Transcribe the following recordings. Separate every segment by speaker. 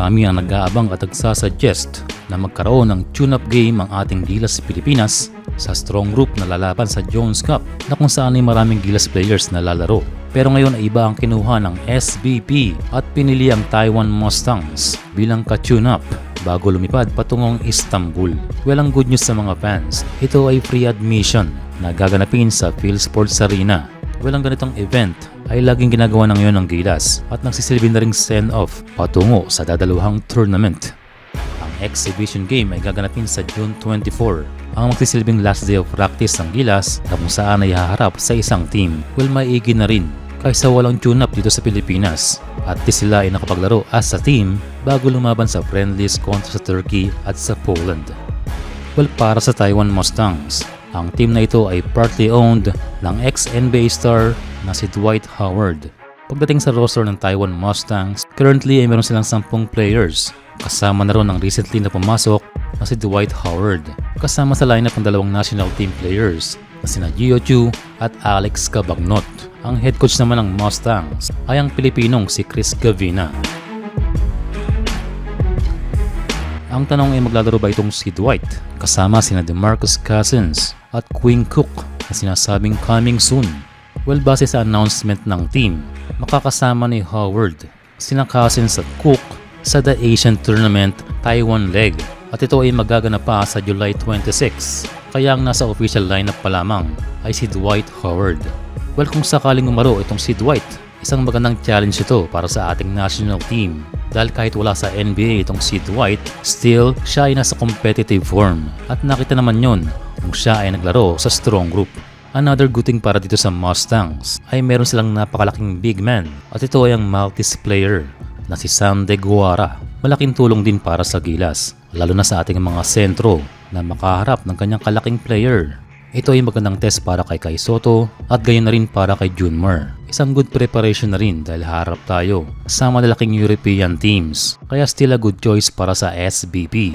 Speaker 1: Marami ang nag-aabang at nagsasuggest na magkaroon ng tune-up game ang ating Gilas Pilipinas sa strong group na lalaban sa Jones Cup na kung saan ay maraming Gilas players na lalaro. Pero ngayon ay iba ang kinuha ng SBP at pinili ang Taiwan Mustangs bilang ka-tune-up bago lumipad patungong Istanbul. Well, ang good news sa mga fans, ito ay free admission na gaganapin sa PhilSports Arena. Well, ang ganitong event ay laging ginagawa na ngayon ng Gilas at nagsisilbi na ring send-off patungo sa dadalawang tournament. Ang exhibition game ay gaganapin sa June 24. Ang magsisilbing last day of practice ng Gilas na kung saan ay haharap sa isang team. Well, maigi na rin kaysa walang tune-up dito sa Pilipinas. At di sila ay nakapaglaro as a team bago lumaban sa friendlies kontra sa Turkey at sa Poland. Well, para sa Taiwan Mustangs, ang team na ito ay partly owned ng ex-NBA star na si Dwight Howard. Pagdating sa roster ng Taiwan Mustangs, currently ay meron silang 10 players. Kasama na ron ang recently na pumasok na si Dwight Howard. Kasama sa lineup ng dalawang national team players na sina Gio Chu at Alex Cabagnot. Ang head coach naman ng Mustangs ay ang Pilipinong si Chris Gavina. Ang tanong ay maglalaro ba itong si Dwight kasama sina DeMarcus Cousins at Quinn Cook na sinasabing coming soon? Well, base sa announcement ng team, makakasama ni Howard sina Cousins at Cook sa The Asian Tournament Taiwan leg at ito ay magaganap pa sa July 26. Kaya ang nasa official lineup pa lamang ay si Dwight Howard. Well, kung sakaling umaro itong si Dwight, isang magandang challenge ito para sa ating national team. Dahil kahit wala sa NBA itong si Dwight, still siya ay nasa competitive form. At nakita naman yon kung siya ay naglaro sa strong group. Another good thing para dito sa Mustangs ay meron silang napakalaking big man. At ito ay ang Maltese player na si Sam De Guara. Malaking tulong din para sa Gilas, lalo na sa ating mga sentro na makaharap ng kanyang kalaking player. Ito ay magandang test para kay Kai Soto at gayon na rin para kay Junmar. Isang good preparation na rin dahil harap tayo sa malalaking European teams. Kaya still a good choice para sa SBP.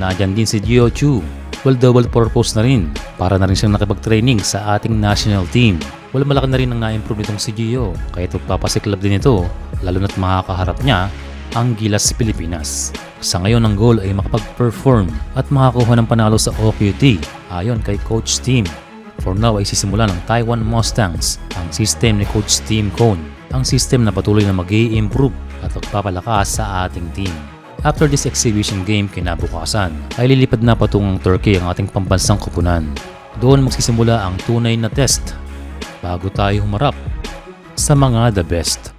Speaker 1: Nadyan din si Gio Chu. Well, double purpose na rin para na rin siyang nakipag-training sa ating national team. Well, malaki na rin ang na-improve nitong si Gio. Kaya ito papasiklab din ito lalo na't makakaharap niya ang Gilas Pilipinas. Sa ngayon ang goal ay makapag-perform at makakuha ng panalo sa OQT ayon kay Coach Team. For now ay sisimula ng Taiwan Mustangs ang system ni Coach Team Cone. Ang system na patuloy na mag-i-improve at magpapalakas sa ating team. After this exhibition game kinabukasan ay lilipad na patungong Turkey ang ating pambansang koponan. Doon magsisimula ang tunay na test bago tayo humarap sa mga the best.